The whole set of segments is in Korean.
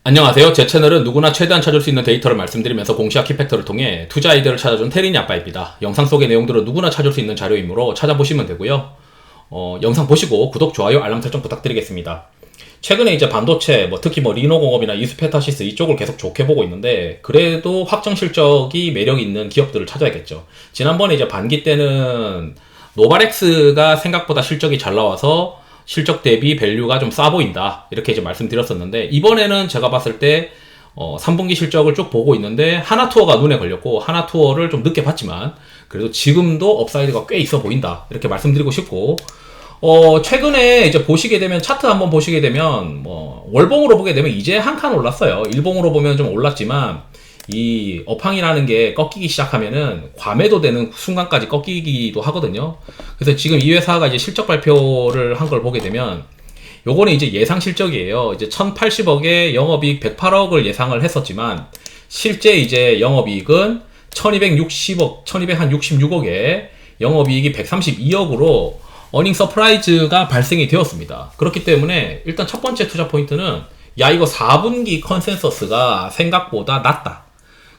안녕하세요. 제 채널은 누구나 최대한 찾을 수 있는 데이터를 말씀드리면서 공시와 키팩터를 통해 투자 아이디어를 찾아준 테린이 아빠입니다. 영상 속의 내용들은 누구나 찾을 수 있는 자료이므로 찾아보시면 되고요. 영상 보시고 구독, 좋아요, 알람 설정 부탁드리겠습니다. 최근에 이제 반도체, 특히 리노공업이나 이스페타시스 이쪽을 계속 좋게 보고 있는데, 그래도 확정 실적이 매력 있는 기업들을 찾아야겠죠. 지난번에 이제 반기 때는 노바렉스가 생각보다 실적이 잘 나와서 실적 대비 밸류가 좀 싸 보인다, 이렇게 이제 말씀드렸었는데, 이번에는 제가 봤을 때 3분기 실적을 쭉 보고 있는데 하나투어가 눈에 걸렸고, 하나투어를 좀 늦게 봤지만 그래도 지금도 업사이드가 꽤 있어 보인다, 이렇게 말씀드리고 싶고, 최근에 이제 보시게 되면, 차트 한번 보시게 되면, 월봉으로 보게 되면 이제 한 칸 올랐어요. 일봉으로 보면 좀 올랐지만, 이 업황이라는 게 꺾이기 시작하면은 과매도되는 순간까지 꺾이기도 하거든요. 그래서 지금 이 회사가 이제 실적 발표를 한 걸 보게 되면, 요거는 이제 예상 실적이에요. 이제 1080억에 영업이익 108억을 예상을 했었지만, 실제 이제 영업이익은 1266억에 영업이익이 132억으로 어닝 서프라이즈가 발생이 되었습니다. 그렇기 때문에 일단 첫 번째 투자 포인트는, 야, 이거 4분기 컨센서스가 생각보다 낮다.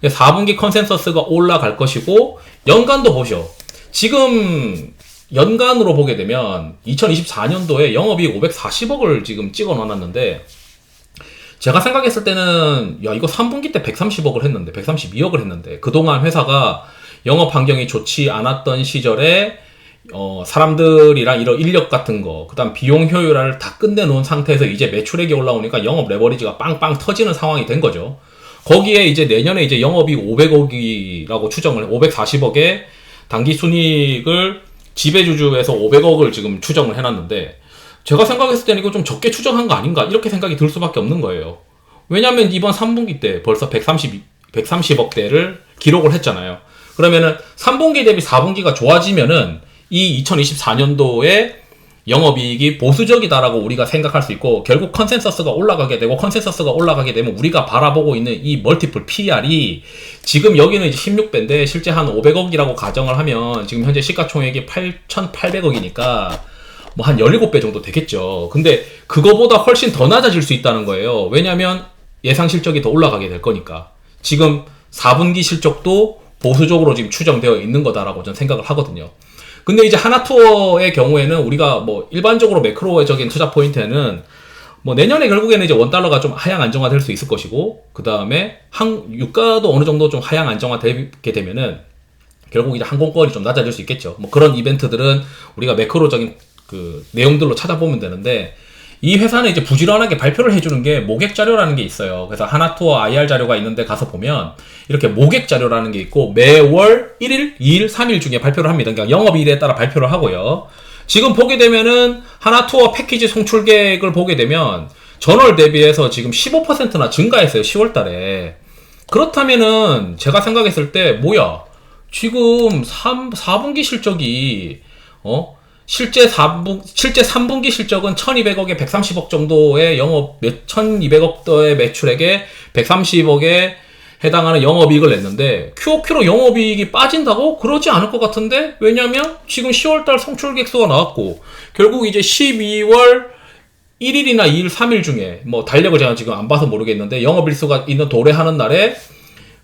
4분기 컨센서스가 올라갈 것이고, 연간도 보셔. 지금 연간으로 보게 되면 2024년도에 영업이익 540억을 지금 찍어 놨는데, 제가 생각했을 때는, 야, 이거 3분기 때 130억을 했는데, 132억을 했는데, 그동안 회사가 영업 환경이 좋지 않았던 시절에 사람들이랑 이런 인력 같은 거, 그 다음 비용 효율화를 다 끝내놓은 상태에서 이제 매출액이 올라오니까 영업 레버리지가 빵빵 터지는 상황이 된 거죠. 거기에 이제 내년에 이제 영업이익 500억이라고 추정을, 540억에 당기 순이익을 지배주주에서 500억을 지금 추정을 해놨는데, 제가 생각했을 때는 이거 좀 적게 추정한 거 아닌가, 이렇게 생각이 들 수밖에 없는 거예요. 왜냐면 이번 3분기 때 벌써 130억대를 기록을 했잖아요. 그러면은 3분기 대비 4분기가 좋아지면은 이 2024년도에 영업이익이 보수적이다라고 우리가 생각할 수 있고, 결국 컨센서스가 올라가게 되고, 컨센서스가 올라가게 되면 우리가 바라보고 있는 이 멀티플 PR이, 지금 여기는 이제 16배인데 실제 한 500억이라고 가정을 하면 지금 현재 시가총액이 8,800억이니까 한 17배 정도 되겠죠. 근데 그거보다 훨씬 더 낮아질 수 있다는 거예요. 왜냐면 예상 실적이 더 올라가게 될 거니까. 지금 4분기 실적도 보수적으로 지금 추정되어 있는 거다라고 저는 생각을 하거든요. 근데 이제 하나투어의 경우에는 우리가 일반적으로 매크로적인 투자 포인트에는 내년에 결국에는 이제 원달러가 좀 하향 안정화될 수 있을 것이고, 그 다음에 유가도 어느 정도 좀 하향 안정화되게 되면은 결국 이제 항공권이 좀 낮아질 수 있겠죠. 그런 이벤트들은 우리가 매크로적인 그 내용들로 찾아보면 되는데, 이 회사는 이제 부지런하게 발표를 해주는 게 모객 자료라는 게 있어요. 그래서 하나투어 IR 자료가 있는데 가서 보면 이렇게 모객 자료라는 게 있고, 매월 1일, 2일, 3일 중에 발표를 합니다. 그러니까 영업일에 따라 발표를 하고요. 지금 보게 되면은 하나투어 패키지 송출객을 보게 되면 전월 대비해서 지금 15%나 증가했어요, 10월 달에. 그렇다면은 제가 생각했을 때, 지금 4분기 실적이, 실제 3분기 실적은 1200억에 130억 정도의 1200억대의 매출액에 130억에 해당하는 영업이익을 냈는데, QOQ로 영업이익이 빠진다고? 그러지 않을 것 같은데? 왜냐면 지금 10월달 송출객 수가 나왔고, 결국 이제 12월 1일이나 2일, 3일 중에, 달력을 제가 지금 안 봐서 모르겠는데, 영업일수가 있는 도래하는 날에,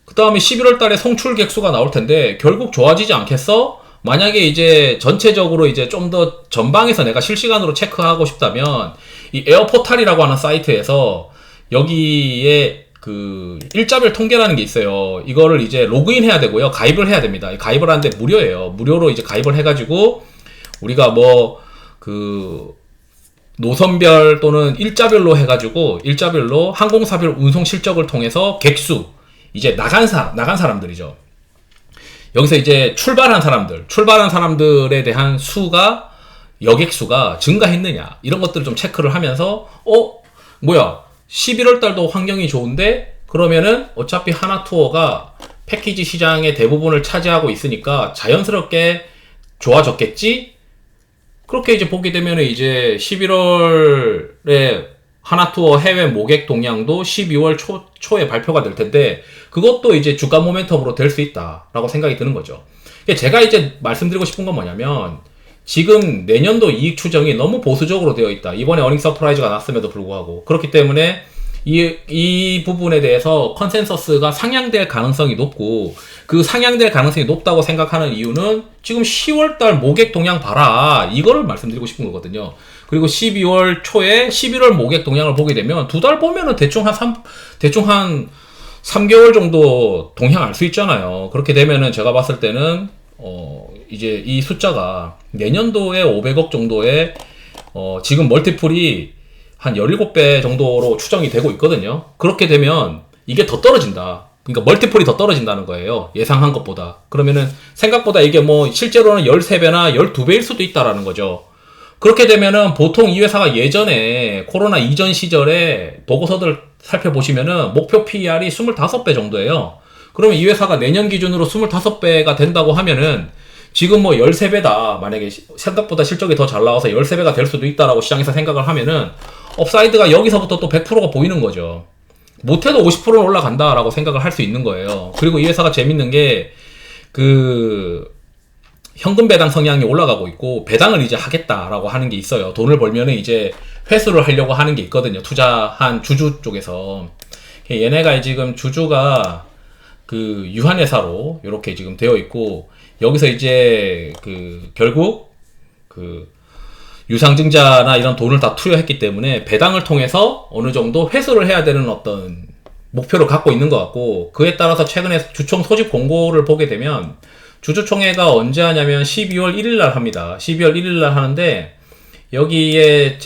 그 다음에 11월달에 송출객 수가 나올 텐데, 결국 좋아지지 않겠어? 만약에 이제 전체적으로 이제 좀 더 전방에서 내가 실시간으로 체크하고 싶다면, 이 에어포탈이라고 하는 사이트에서 여기에 그 일자별 통계라는 게 있어요. 이거를 이제 로그인 해야 되고요. 가입을 해야 됩니다. 가입을 하는데 무료예요. 무료로 이제 가입을 해가지고 우리가 노선별 또는 일자별로 해가지고, 일자별로 항공사별 운송 실적을 통해서 객수, 이제 나간 사람들이죠. 여기서 이제 출발한 사람들에 대한 여객수가 증가했느냐, 이런 것들을 좀 체크를 하면서, 11월 달도 환경이 좋은데, 그러면은 어차피 하나투어가 패키지 시장의 대부분을 차지하고 있으니까 자연스럽게 좋아졌겠지? 그렇게 이제 보게 되면 이제 11월에 하나투어 해외 모객 동향도 12월 초에 발표가 될 텐데, 그것도 이제 주가 모멘텀으로 될 수 있다라고 생각이 드는 거죠. 제가 이제 말씀드리고 싶은 건 뭐냐면, 지금 내년도 이익 추정이 너무 보수적으로 되어 있다. 이번에 어닝 서프라이즈가 났음에도 불구하고. 그렇기 때문에 이 부분에 대해서 컨센서스가 상향될 가능성이 높고, 그 상향될 가능성이 높다고 생각하는 이유는 지금 10월달 모객 동향 봐라, 이거를 말씀드리고 싶은 거거든요. 그리고 12월 초에 11월 모객 동향을 보게 되면 두 달 보면은 대충 한 3개월 정도 동향 알 수 있잖아요. 그렇게 되면은 제가 봤을 때는 이제 이 숫자가 내년도에 500억 정도의 지금 멀티플이 한 17배 정도로 추정이 되고 있거든요. 그렇게 되면 이게 더 떨어진다. 그러니까 멀티플이 더 떨어진다는 거예요. 예상한 것보다. 그러면은 생각보다 이게 뭐 실제로는 13배나 12배일 수도 있다라는 거죠. 그렇게 되면은 보통 이 회사가 예전에 코로나 이전 시절에 보고서들 살펴보시면은 목표 PER이 25배 정도예요. 그러면 이 회사가 내년 기준으로 25배가 된다고 하면은 지금 뭐 13배다. 만약에 생각보다 실적이 더 잘 나와서 13배가 될 수도 있다라고 시장에서 생각을 하면은 업사이드가 여기서부터 또 100%가 보이는 거죠. 못해도 50%는 올라간다라고 생각을 할 수 있는 거예요. 그리고 이 회사가 재밌는 게 현금 배당 성향이 올라가고 있고, 배당을 이제 하겠다라고 하는 게 있어요. 돈을 벌면은 이제 회수를 하려고 하는 게 있거든요. 투자한 주주 쪽에서. 얘네가 지금 주주가 유한회사로 이렇게 지금 되어 있고, 여기서 이제 결국 유상증자나 이런 돈을 다 투여했기 때문에 배당을 통해서 어느 정도 회수를 해야 되는 어떤 목표를 갖고 있는 것 같고, 그에 따라서 최근에 주총 소집 공고를 보게 되면 주주총회가 언제 하냐면 12월 1일 날 합니다. 12월 1일 날 하는데, 여기에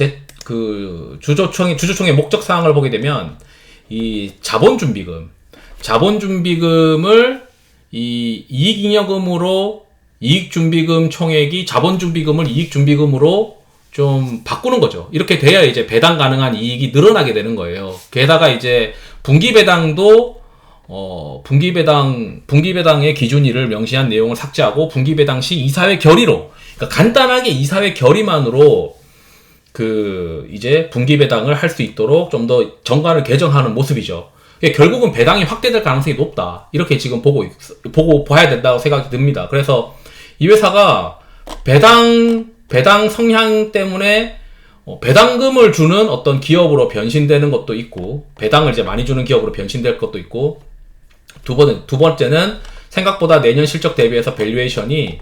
주주총회 목적 사항을 보게 되면 이 자본준비금을 이 이익잉여금으로, 이익준비금 총액이 자본준비금을 이익준비금으로 좀 바꾸는 거죠. 이렇게 돼야 이제 배당 가능한 이익이 늘어나게 되는 거예요. 게다가 이제 분기배당도 분기배당의 기준일을 명시한 내용을 삭제하고, 분기배당 시 이사회 결의로, 그러니까 간단하게 이사회 결의만으로 이제 분기배당을 할 수 있도록 좀 더 정관을 개정하는 모습이죠. 결국은 배당이 확대될 가능성이 높다. 이렇게 지금 보고 봐야 된다고 생각이 듭니다. 그래서 이 회사가 배당 성향 때문에 배당금을 주는 어떤 기업으로 변신되는 것도 있고, 배당을 이제 많이 주는 기업으로 변신될 것도 있고, 두 번째는 생각보다 내년 실적 대비해서 밸류에이션이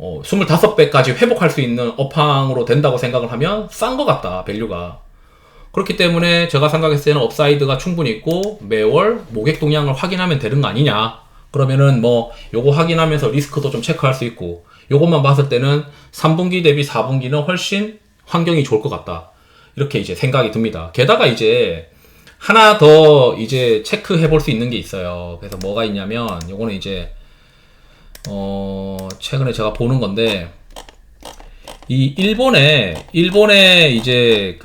25배까지 회복할 수 있는 업황으로 된다고 생각을 하면 싼 것 같다, 밸류가. 그렇기 때문에 제가 생각했을 때는 업사이드가 충분히 있고, 매월 모객 동향을 확인하면 되는 거 아니냐. 그러면은 뭐 요거 확인하면서 리스크도 좀 체크할 수 있고, 요것만 봤을 때는 3분기 대비 4분기는 훨씬 환경이 좋을 것 같다. 이렇게 이제 생각이 듭니다. 게다가 이제 하나 더 이제 체크해 볼 수 있는 게 있어요. 그래서 뭐가 있냐면, 요거는 이제 최근에 제가 보는 건데, 이 일본에 이제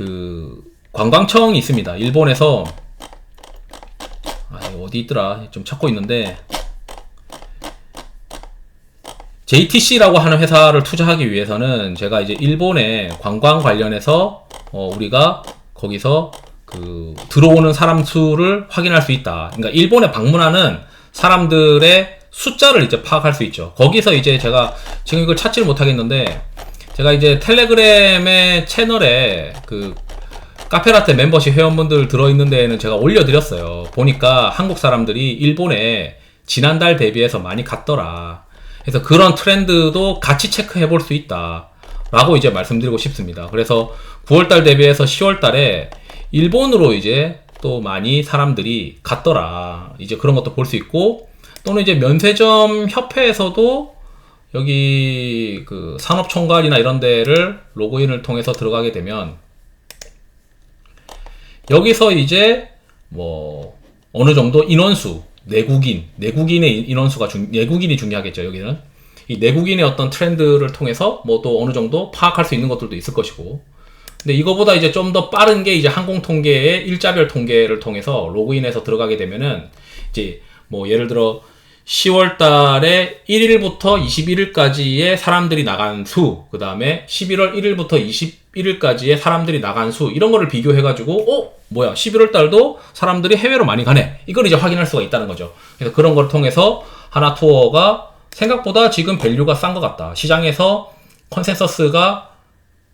관광청이 있습니다. 일본에서 어디 있더라? 좀 찾고 있는데, JTC라고 하는 회사를 투자하기 위해서는 제가 이제 일본의 관광 관련해서 우리가 거기서 들어오는 사람 수를 확인할 수 있다. 그러니까 일본에 방문하는 사람들의 숫자를 이제 파악할 수 있죠. 거기서 이제 제가 지금 이걸 찾지를 못하겠는데, 제가 이제 텔레그램의 채널에 카페라떼 멤버십 회원분들 들어있는 데에는 제가 올려드렸어요. 보니까 한국 사람들이 일본에 지난달 대비해서 많이 갔더라. 그래서 그런 트렌드도 같이 체크해 볼 수 있다 라고 이제 말씀드리고 싶습니다. 그래서 9월달 대비해서 10월달에 일본으로 이제 또 많이 사람들이 갔더라. 이제 그런 것도 볼 수 있고, 또는 이제 면세점 협회에서도 여기 산업총괄이나 이런 데를 로그인을 통해서 들어가게 되면, 여기서 이제 뭐 어느 정도 인원수, 내국인의 인원수가 내국인이 중요하겠죠. 여기는 이 내국인의 어떤 트렌드를 통해서 뭐 또 어느 정도 파악할 수 있는 것들도 있을 것이고, 근데 이거보다 이제 좀 더 빠른 게 이제 항공통계의 일자별 통계를 통해서 로그인해서 들어가게 되면은, 이제 뭐 예를 들어 10월 달에 1일부터 21일까지의 사람들이 나간 수, 그 다음에 11월 1일부터 21일까지의 사람들이 나간 수, 이런 거를 비교해가지고, 뭐야, 11월 달도 사람들이 해외로 많이 가네. 이걸 이제 확인할 수가 있다는 거죠. 그래서 그런 걸 통해서 하나투어가 생각보다 지금 밸류가 싼 것 같다. 시장에서 컨센서스가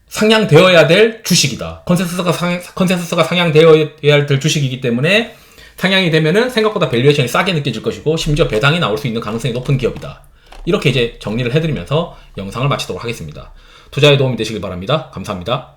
상향되어야 될 주식이다. 컨센서스가 상향되어야 될 주식이기 때문에 상향이 되면은 생각보다 밸류에이션이 싸게 느껴질 것이고 심지어 배당이 나올 수 있는 가능성이 높은 기업이다. 이렇게 이제 정리를 해드리면서 영상을 마치도록 하겠습니다. 투자에 도움이 되시길 바랍니다. 감사합니다.